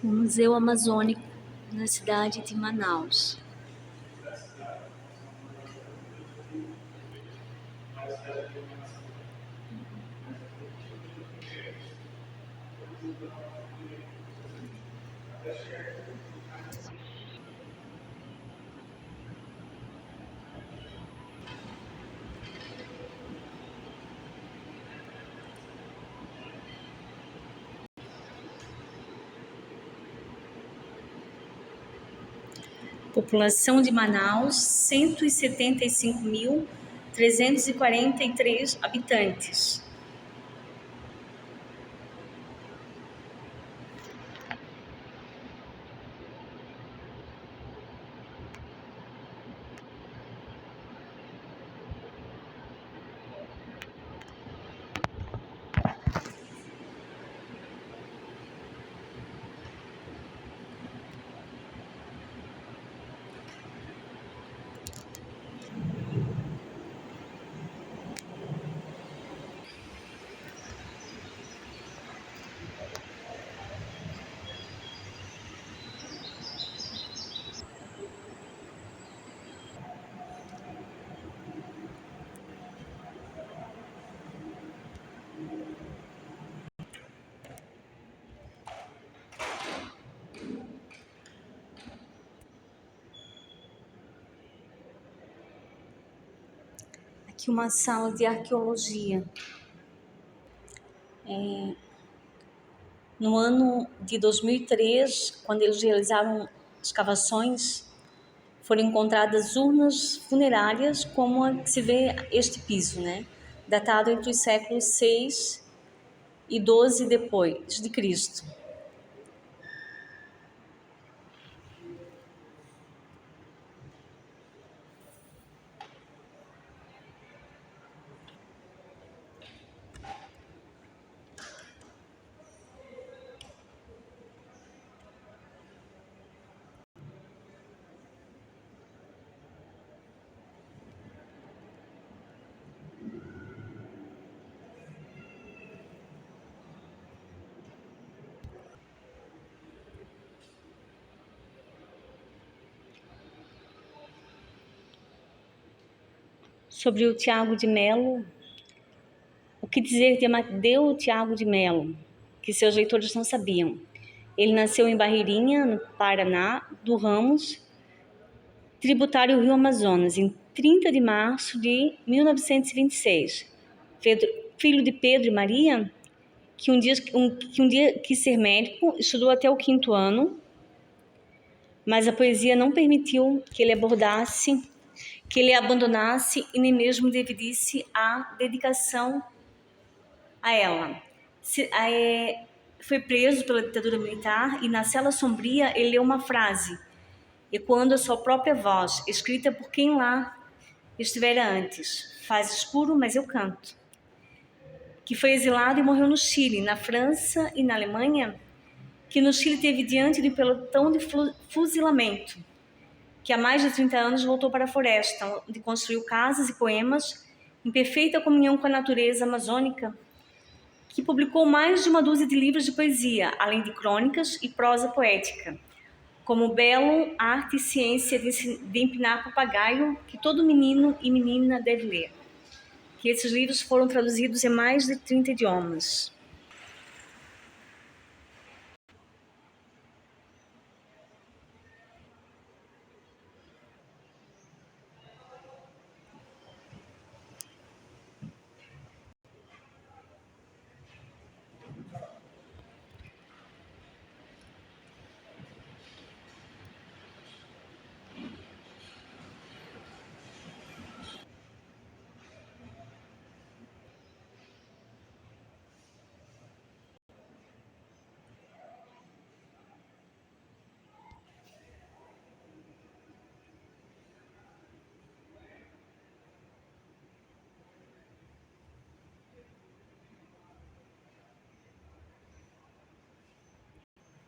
o Museu Amazônico na cidade de Manaus. População de Manaus, 175.343 habitantes. Aqui uma sala de arqueologia. No ano de 2003, quando eles realizaram escavações, foram encontradas urnas funerárias, como a que se vê este piso, datado entre os séculos 6 e 12 depois de Cristo. Sobre o Tiago de Melo, o que dizer de Amadeu Tiago de Melo, que seus leitores não sabiam. Ele nasceu em Barreirinha, no Paraná, do Ramos, tributário Rio Amazonas, em 30 de março de 1926. Filho de Pedro e Maria, que um dia quis ser médico, estudou até o 5º ano, mas a poesia não permitiu que ele abandonasse e nem mesmo dividisse a dedicação a ela. Foi preso pela ditadura militar e na cela sombria ele leu uma frase: "Ecoando a sua própria voz, escrita por quem lá estivera antes, faz escuro, mas eu canto", que foi exilado e morreu no Chile, na França e na Alemanha, que no Chile teve diante de um pelotão de fuzilamento, que há mais de 30 anos voltou para a floresta, onde construiu casas e poemas em perfeita comunhão com a natureza amazônica, que publicou mais de uma dúzia de livros de poesia, além de crônicas e prosa poética, como Belo, Arte e Ciência de Empinar Papagaio, que todo menino e menina deve ler. Que esses livros foram traduzidos em mais de 30 idiomas.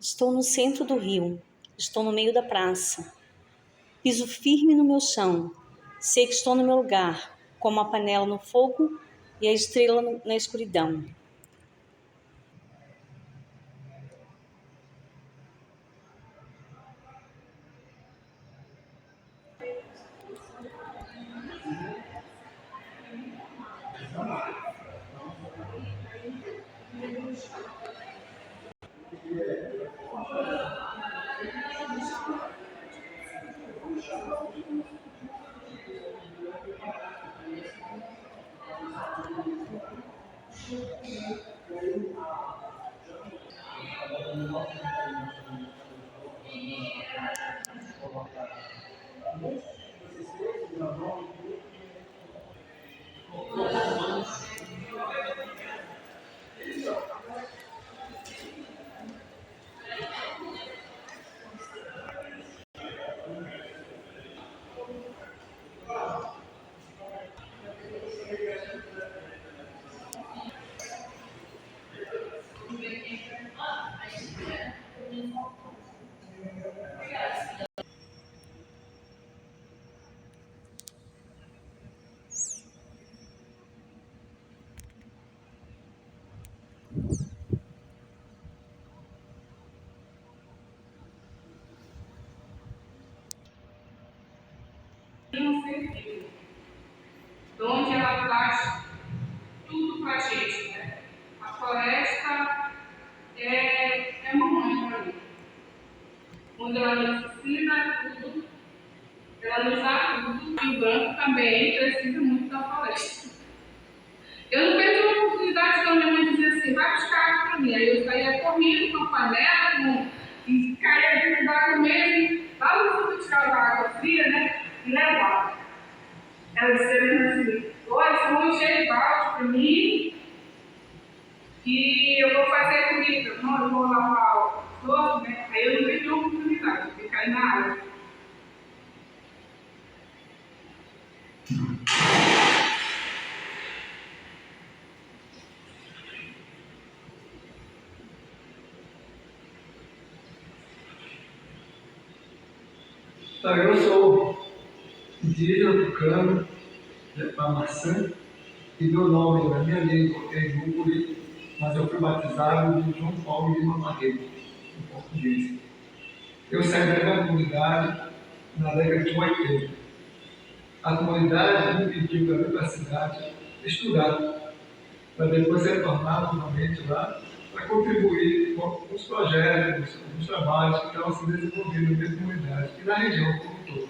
Estou no centro do rio, estou no meio da praça. Piso firme no meu chão, sei que estou no meu lugar, como a panela no fogo e a estrela na escuridão. Onde ela traz tudo para a gente, né? A floresta é mamãe para mim. Quando ela nos ensina tudo, ela nos dá tudo. E o branco também precisa muito da floresta. Eu não perdi uma oportunidade da minha mãe dizer assim, vai buscar água para mim. Aí eu saía correndo com a panela e caía dentro da água mesmo, lá no fundo tirava a água fria, né? E levava. Ela dizia assim, olha, foi um cheio de balde para mim, que eu vou fazer comida. Não, eu vou lavar o louço, né? Aí eu não perdi uma oportunidade de cair na água. Eu sou indígena tucano, de Pamaçã, e meu nome na minha língua é Júpuri, mas eu fui batizado de João Paulo de Mamarreiro, em português. Eu saí da minha comunidade na década de 80. A comunidade me pediu para vir para a cidade estudar, para depois retornar novamente lá, para contribuir com os projetos, com os trabalhos que estavam se desenvolvendo na minha comunidade e na região como um todo.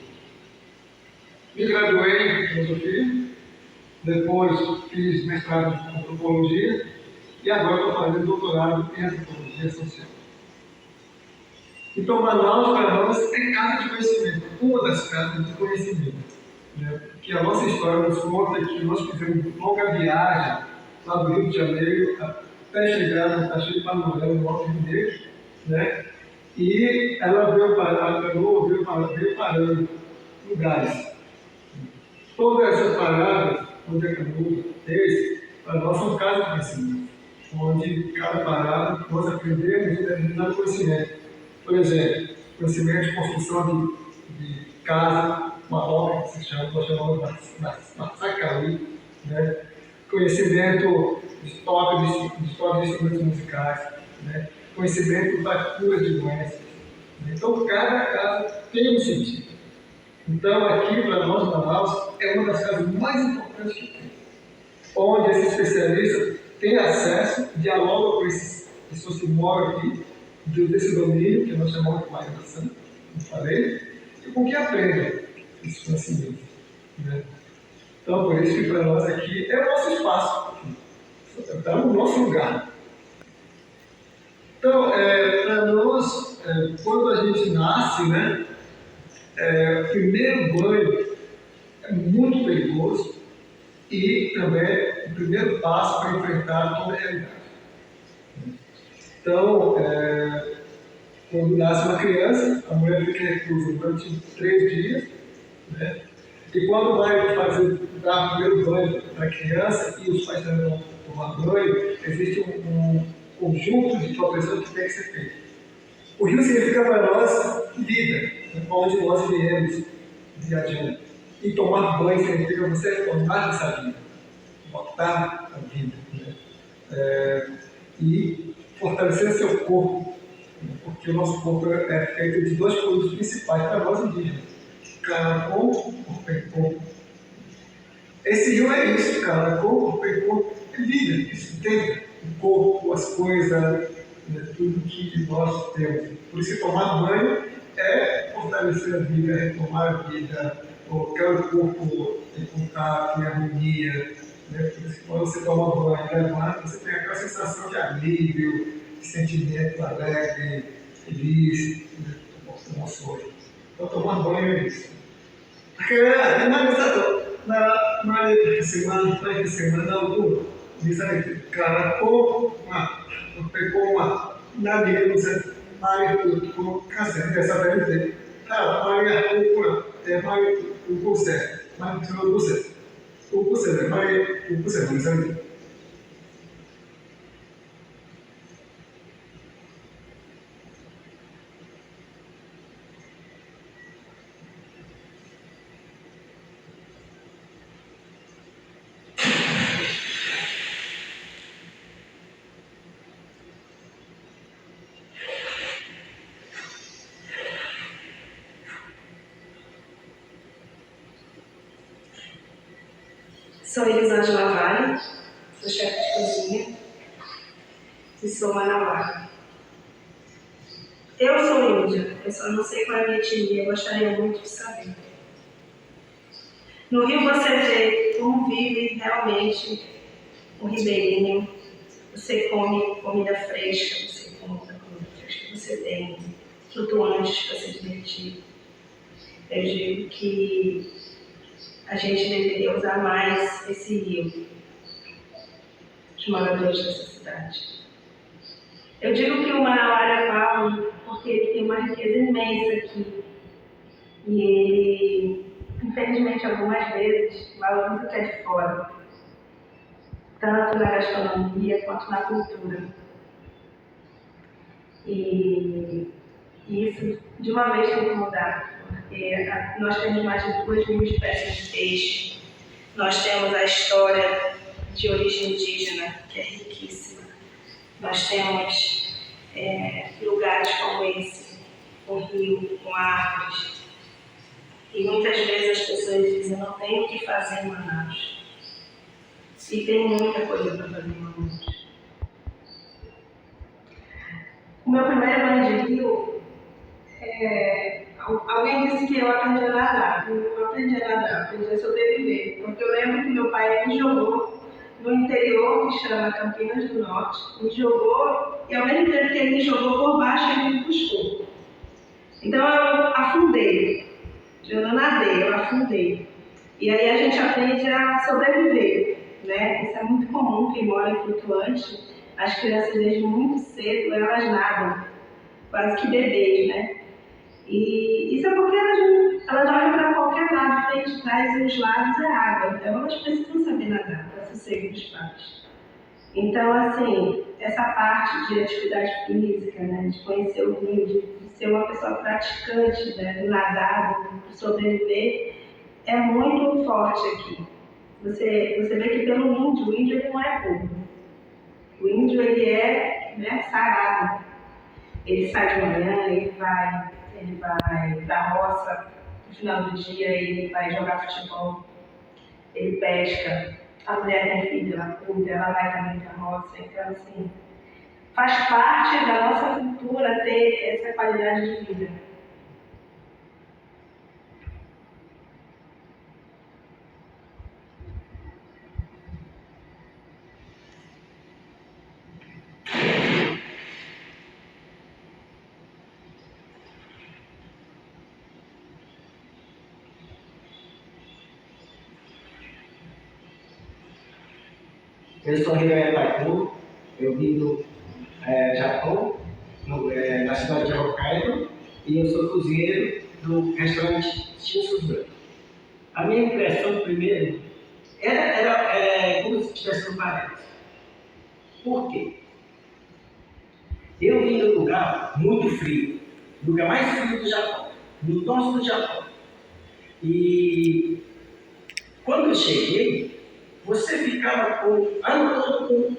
Me graduei em filosofia, depois fiz mestrado em antropologia e agora estou fazendo doutorado em antropologia social. Então, Manaus, para nós, é casa de conhecimento, uma das casas de conhecimento. Né? Que a nossa história nos conta que nós fizemos uma longa viagem lá do Rio de Janeiro até chegar na Cachoeira de Panorama, no Alto Rio Negro, né? E ela veio parando em lugares. Todas essas paradas, onde a canoa fez, para nós são casas de conhecimento, onde cada parada nós aprendemos determinado conhecimento. Por exemplo, conhecimento de construção de casa, uma obra que se chama, nós chamamos de Massacauí, né? Conhecimento de história de instrumentos musicais, né? Conhecimento da cura de doenças. Então, cada casa tem um sentido. Então, aqui para nós, Manaus, é uma das casas mais importantes que tem, onde esse especialista tem acesso, dialoga com esses pessoas que moram aqui, desse domínio, que nós chamamos de migração, como falei, e com que aprendem esse conhecimento. Né? Então, por isso que para nós aqui é o nosso espaço, está no nosso lugar. Então, para nós, quando a gente nasce, né, o primeiro banho é muito perigoso e também o primeiro passo para enfrentar toda a realidade. Então, quando nasce uma criança, a mulher fica reclusa durante 3 dias, né? E quando vai dar o primeiro banho para a criança e os pais também vão tomar banho, existe um conjunto de proteção que tem que ser feito. O rio significa para nós vida, onde nós viemos viajando. E tomar banho significa você retornar dessa vida, botar a vida. Né? E fortalecer seu corpo, porque o nosso corpo é feito de 2 produtos principais para nós indígenas: caracol, corpo e corpo. Esse rio é isso, caracol, corpo e corpo, é vida, isso tem o corpo, as coisas, tudo que nós temos. Por isso, tomar banho é fortalecer a vida, é retomar a vida, colocar o corpo em contato, em harmonia. Né? Por isso, quando você toma banho, levanta, você tem aquela sensação de alívio, de sentimento alegre, feliz, emoções. Então, tomar banho é isso. Porque tem mais de semana, alguma, misalnya kalau pegou na denúncia mais do câncer dessa vez, mais o você, mais o você, misalnya. Sou Elisângela Vale, sou chefe de cozinha e sou manauara. Eu sou índia, eu só não sei qual é a minha etnia, eu gostaria muito de saber. No Rio você vê como vive realmente um ribeirinho, você come comida fresca, você compra comida fresca, você tem flutuantes para se divertir. Eu digo que a gente deveria usar mais esse rio, os moradores dessa cidade. Eu digo que o manauara é Paulo porque ele tem uma riqueza imensa aqui. E ele, infelizmente, algumas vezes, valoriza o que é de fora, tanto na gastronomia quanto na cultura. E isso, de uma vez, tem que mudar. Porque nós temos mais de 2.000 espécies de peixe, nós temos a história de origem indígena, que é riquíssima, nós temos lugares como esse, com rio, com árvores, e muitas vezes as pessoas dizem, não tem o que fazer em Manaus, e tem muita coisa para fazer em Manaus. O meu primeiro banho de rio, alguém disse que eu aprendi a nadar. Eu não aprendi a nadar, aprendi a sobreviver. Porque eu lembro que meu pai me jogou no interior, que chama Campinas do Norte, me jogou, e ao mesmo tempo que ele me jogou por baixo, ele me puxou. Então eu afundei. Eu não nadei, eu afundei. E aí a gente aprende a sobreviver, né? Isso é muito comum, quem mora em flutuante, as crianças desde muito cedo, elas nadam, quase que bebês, né? E isso é porque elas olham para qualquer lado, frente, trás e os lados é água. Então elas precisam saber nadar para sossego dos pais. Então, assim, essa parte de atividade física, né, de conhecer o rio, de ser uma pessoa praticante, né, do nadar, do sobreviver, é muito forte aqui. Você vê que pelo índio, o índio ele não é burro. O índio ele é, né, sarado. Ele sai de manhã, ele vai pra roça, no final do dia ele vai jogar futebol, ele pesca, a mulher tem filho, ela cuida, ela vai também pra roça, então assim, faz parte da nossa cultura ter essa qualidade de vida. Eu sou Hiroya Taiko, eu vim do Japão, na cidade de Hokkaido, e eu sou cozinheiro do restaurante Shinsuzu. A minha impressão, primeiro, era como se estivesse no paraíso. Por quê? Eu vim de um lugar muito frio, o lugar mais frio do Japão, no norte do Japão. E quando eu cheguei, você ficava ano todo com.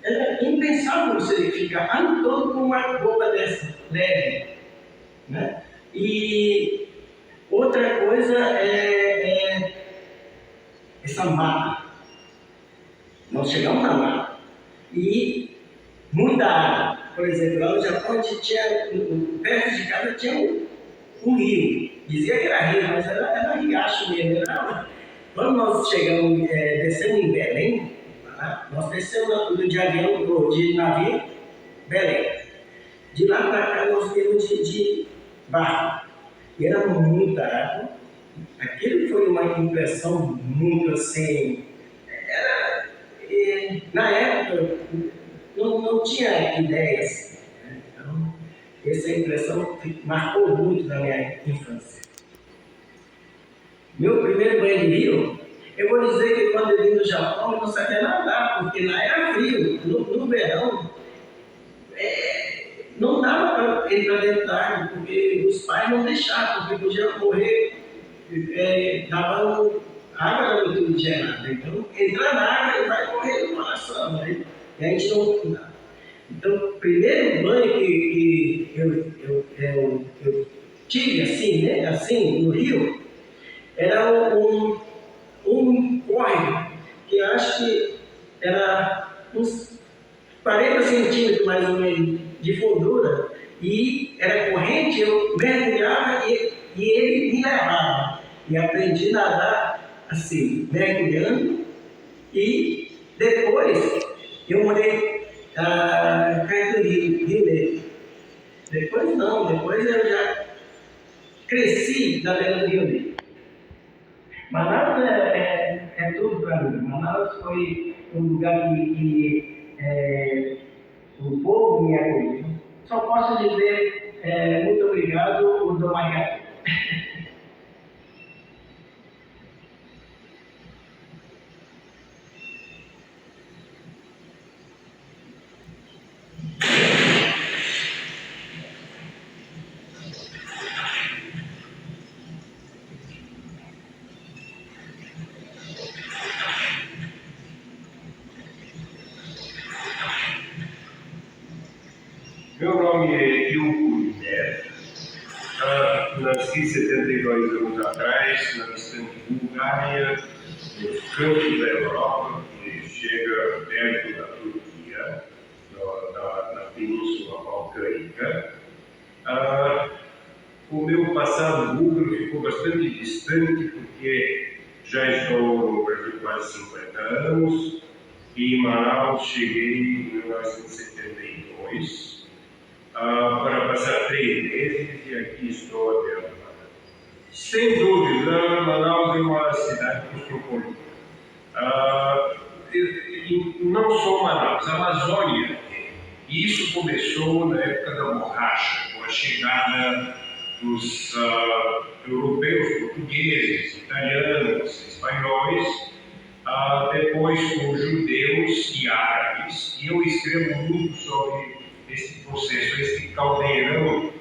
Era impensável você ficar ano todo com uma roupa dessa, leve. Né? E outra coisa é essa mata. Nós chegamos na mata. E muita água. Por exemplo, lá no Japão, a gente tinha, perto de casa tinha um rio. Dizia que era rio, mas era riacho mesmo. Quando nós chegamos, descemos em Belém, nós descemos de avião, de navio, Belém. De lá para cá nós temos de barco. E era muita água. Aquilo foi uma impressão muito assim. Na época não tinha ideias. Né? Então, essa impressão marcou muito na minha infância. Meu primeiro banho de rio, eu vou dizer que quando eu vim do Japão eu não sabia nadar, porque lá era frio. No verão, não dava para entrar dentro da água, porque os pais não deixavam, porque podia morrer, dava água era muito gelada. Então, entrar na água e vai morrer no coração, né? E a gente não dá. Então, o primeiro banho que eu tive assim, né? Assim, no rio, era um córrego, que eu acho que era uns 40 centímetros mais ou menos de fundura, e era corrente, eu mergulhava e ele me levava. E aprendi a nadar assim, mergulhando, e depois eu morei perto do Rio Negro. Depois não, depois eu já cresci na beira do Rio Negro. Manaus é tudo para mim. Manaus foi um lugar que o povo me acolheu. Só posso dizer muito obrigado, o Dom Margarida. Meu nome é Ilko Neto. Nasci 72 anos atrás, na Bulgária, no canto da Europa, que chega perto da Turquia, na Península Balcânica. O meu passado búlgaro ficou bastante distante, porque já estou no Brasil quase 50 anos, e em Manaus cheguei em 1972. Para passar 3 meses e aqui estou até agora. Sem dúvida, Manaus é uma cidade cosmopolita. Não só Manaus, a Amazônia. E isso começou na época da borracha, com a chegada dos europeus, portugueses, italianos, espanhóis, depois com judeus e árabes. E eu escrevo muito sobre esse processo, esse caldeirão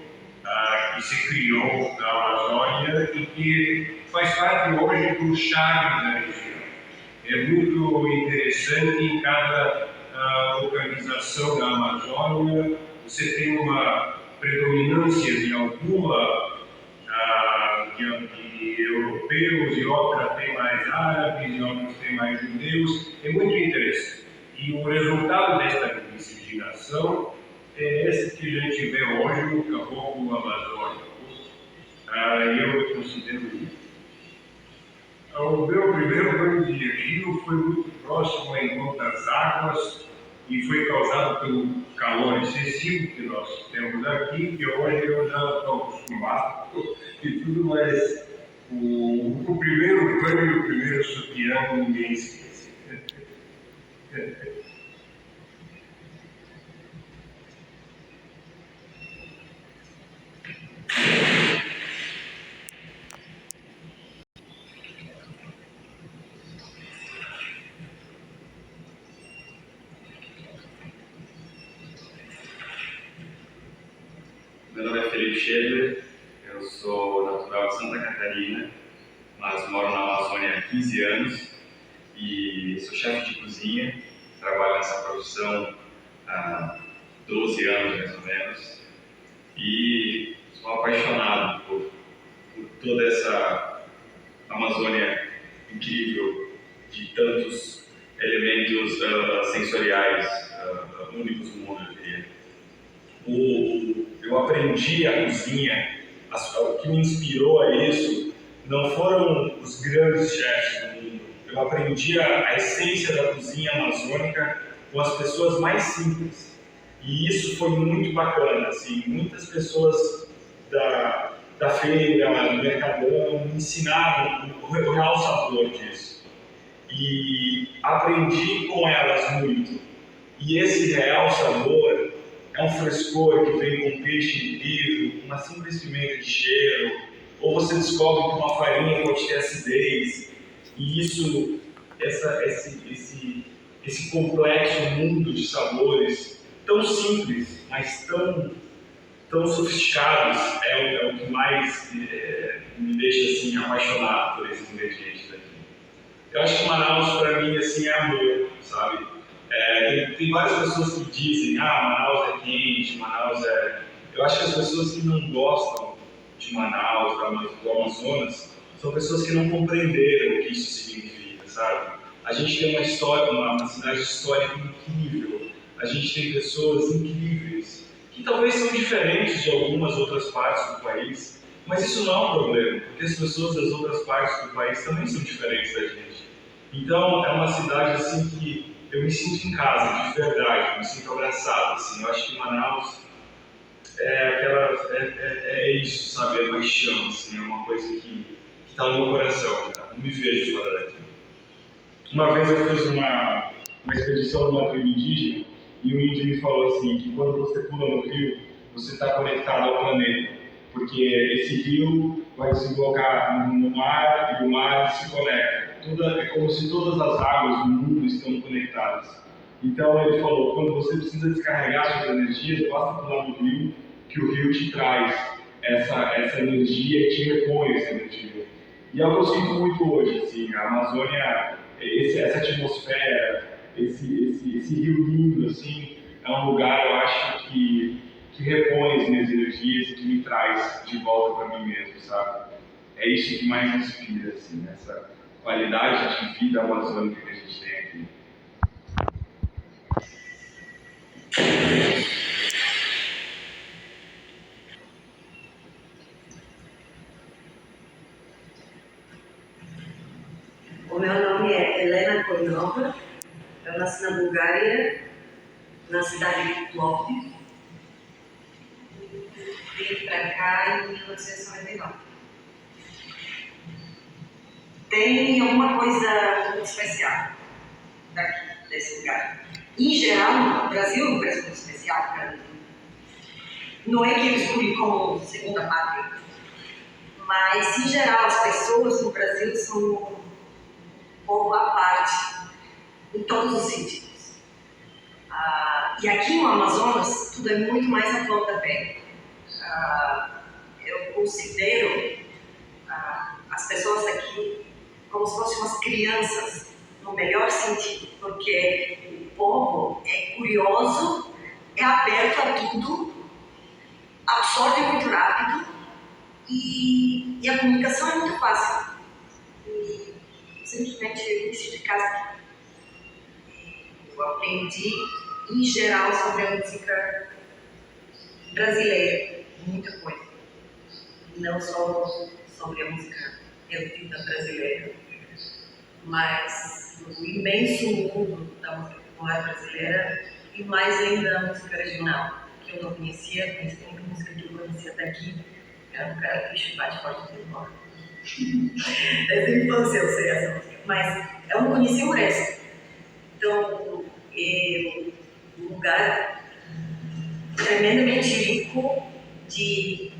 que se criou na Amazônia e que faz parte hoje do charme da região. É muito interessante, em cada localização da Amazônia você tem uma predominância de alguma de europeus, e outra tem mais árabes, e outras tem mais judeus. É muito interessante. E o resultado desta miscigenação é esse que a gente vê hoje no caboclo amazônico. Eu considero isso. O meu primeiro banho de rio foi muito próximo a Encontras Águas e foi causado pelo calor excessivo que nós temos aqui, que hoje eu já estou acostumado e tudo, mas o primeiro banho e o primeiro sutiã ninguém esquece. Meu nome é Felipe Scheller, eu sou natural de Santa Catarina, mas moro na Amazônia há 15 anos e sou chefe de cozinha, trabalho nessa profissão há 12 anos mais ou menos e sou apaixonado por toda essa Amazônia incrível de tantos elementos sensoriais únicos no mundo, eu diria. Eu aprendi a cozinha, o que me inspirou a isso não foram os grandes chefes do mundo. Eu aprendi a essência da cozinha amazônica com as pessoas mais simples. E isso foi muito bacana, assim, muitas pessoas da feira, do Mercadão, me ensinaram o real sabor disso. E aprendi com elas muito. E esse real sabor é um frescor que vem com peixe vivo, uma simples pimenta de cheiro, ou você descobre que uma farinha pode ter acidez. E isso, esse complexo mundo de sabores, tão simples, mas tão sofisticados, é o que mais me deixa assim, apaixonado por esses ingredientes aqui. Eu acho que Manaus, para mim, assim, é amor, sabe? Tem várias pessoas que dizem, Manaus é quente, Manaus é... Eu acho que as pessoas que não gostam de Manaus, do Amazonas, são pessoas que não compreenderam o que isso significa, sabe? A gente tem uma história, uma cidade histórica incrível, a gente tem pessoas incríveis, que talvez são diferentes de algumas outras partes do país, mas isso não é um problema, porque as pessoas das outras partes do país também são diferentes da gente. Então, é uma cidade assim que eu me sinto em casa, de verdade, eu me sinto abraçado, assim. Eu acho que Manaus é isso, sabe? É paixão, assim, é uma coisa que está no meu coração, cara. Não me vejo fora daqui. Uma vez eu fiz uma expedição numa tribo indígena e um índio me falou assim, que quando você pula no rio, você está conectado ao planeta, porque esse rio vai desembocar no mar e o mar se conecta. É como se todas as águas do mundo estão conectadas. Então ele falou, quando você precisa descarregar suas energias, basta pular no rio, que o rio te traz essa energia e te repõe essa energia. E é o que eu sinto muito hoje, assim, a Amazônia, essa atmosfera, esse rio lindo, assim, é um lugar, eu acho, que repõe as minhas energias e que me traz de volta para mim mesmo, sabe? É isso que mais me inspira, assim, essa qualidade de vida amazônica que a gente tem aqui. O meu nome é Helena Koinova, eu nasci na Bulgária, na cidade de Plovdiv. Vim para cá em 1999. Tem alguma coisa muito especial daqui, desse lugar. Em geral, o Brasil é um país muito especial para mim. Não é que eu escolhi como segunda pátria, mas, em geral, as pessoas no Brasil são um povo à parte, em todos os sentidos. E aqui no Amazonas, tudo é muito mais à flor da pele. Eu considero as pessoas aqui como se fossem umas crianças, no melhor sentido, porque o povo é curioso, é aberto a tudo, absorve muito rápido e a comunicação é muito fácil. E simplesmente eu me sinto de casa aqui. Eu aprendi, em geral, sobre a música brasileira, muita coisa. Não só sobre a música erudita brasileira, mas o imenso mundo da música popular brasileira e mais ainda a música regional, que eu não conhecia, conheci muita música que eu conhecia daqui, era um cara que bate forte de fora. Desde a infância eu sei essa música, mas eu não conhecia o resto. Então, é um lugar tremendamente rico de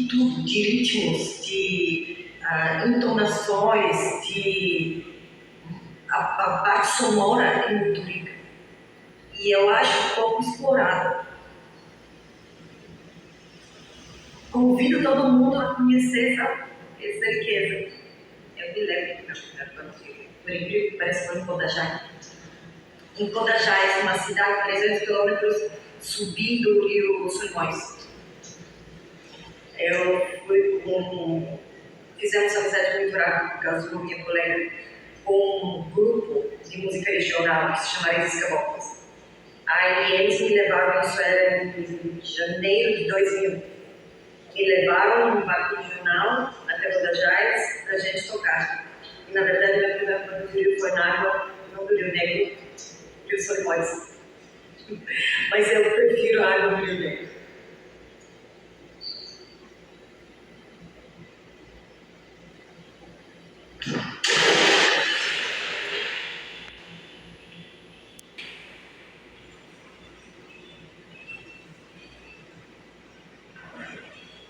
tudo, de ritmos, de entonações, a parte sonora é muito rica. E eu acho pouco explorada. Convido todo mundo a conhecer essa riqueza. Eu me lembro do meu primeiro plantio, por incrível que pareça, foi em Codajá. Em Codajá, é uma cidade 300 quilômetros subindo o rio Solimões. Fizemos amizade muito rápido, por causa de minha colega, com um grupo de música regional que se chama Raízes Caboclas. Aí eles me levaram, isso era em janeiro de 2000, me levaram num barco regional até Codajás para a gente tocar. E na verdade, meu primeiro produto foi na água, não do Rio Negro, Rio Solimões. Mas eu prefiro a água brilhante.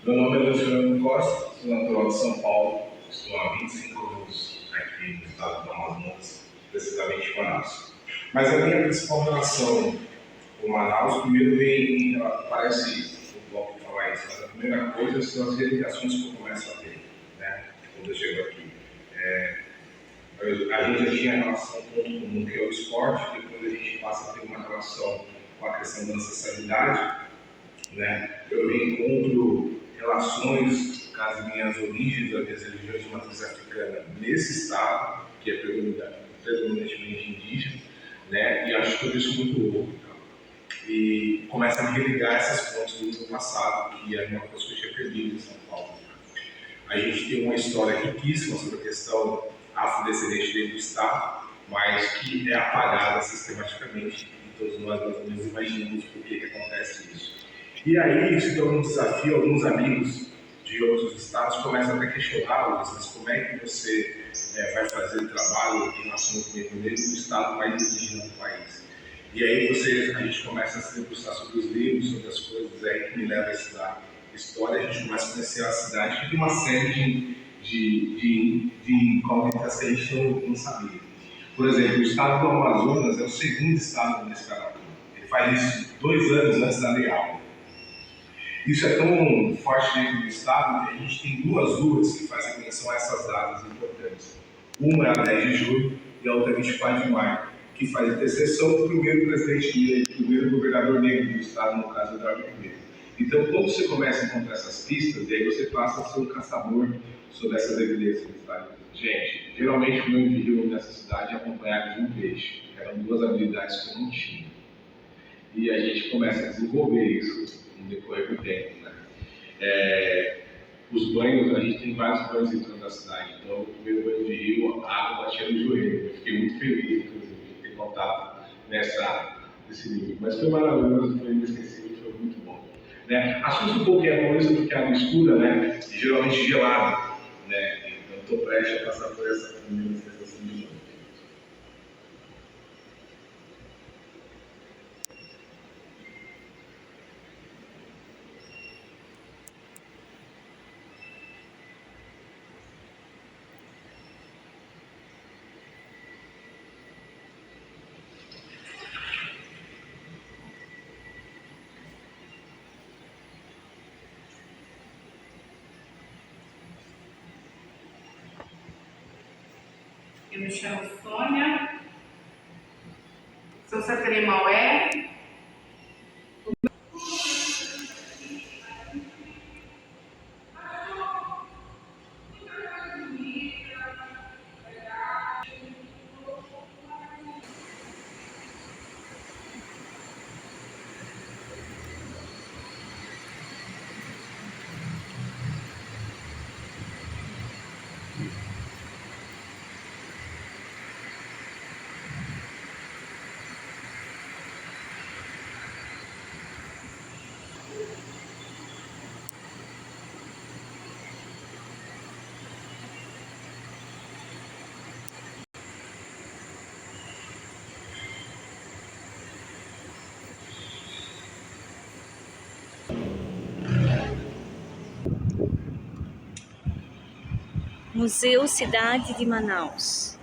Meu nome é Luciano Costa, sou natural de São Paulo, estou há 25 anos aqui no estado do Amazonas, precisamente em Manaus. Mas a minha principal relação com Manaus, primeiro parece um pouco falar isso, mas a primeira coisa são as religações que eu começo a ter, né, quando eu chego aqui. A gente já tinha relação com o que é o esporte, depois a gente passa a ter uma relação com a questão da ancestralidade, né? Eu reencontro relações com as minhas origens, das minhas religiões de matriz africana nesse estado, que é predominantemente indígena, né? E acho tudo isso muito louco. E começa a me religar essas fontes do meu passado, que é uma coisa que eu tinha perdido em São Paulo. A gente tem uma história riquíssima sobre a questão afrodescendente dentro do estado, mas que é apagada sistematicamente, e todos nós mais ou menos imaginamos por que acontece isso. E aí se torna um desafio, alguns amigos de outros estados começam até a questioná-los, mas como é que você vai fazer o trabalho em relação ao movimento negro no estado mais indígena do país? E aí a gente começa a se debruçar sobre os livros, sobre as coisas, aí que me leva a estudar história, a gente começa a conhecer a cidade, que tem uma série de incógnitas que a gente não sabia. Por exemplo, o estado do Amazonas é o segundo estado nesse canal. Ele faz isso 2 anos antes da Lei Áurea. Isso é tão forte dentro do estado que a gente tem 2 ruas que fazem menção a essas datas importantes. Uma é a 10 de julho e a outra é 24 de maio, que faz interseção do primeiro presidente, do primeiro governador negro do estado, no caso do Darwin Primeiro. Então, quando você começa a encontrar essas pistas, daí você passa a ser um caçador sobre essas evidências. Tá? Gente, geralmente quando eu me vi nessa cidade acompanhado de um peixe. Eram 2 habilidades que eu não tinha. E a gente começa a desenvolver isso no decorrer do tempo. Né? Os banhos, a gente tem vários banhos dentro da cidade. Então, o primeiro banho de rio, a água batia no joelho. Eu fiquei muito feliz, inclusive, de ter contato nesse nível. Mas foi maravilhoso, foi inesquecível, foi muito bom. Né? Assusta um pouquinho com isso porque a água escura, né? E geralmente gelada. Né? Então, estou prestes a passar por essa primeira sensação de novo. Eu me chamo Sônia, sou Sateremaué. Museu Cidade de Manaus.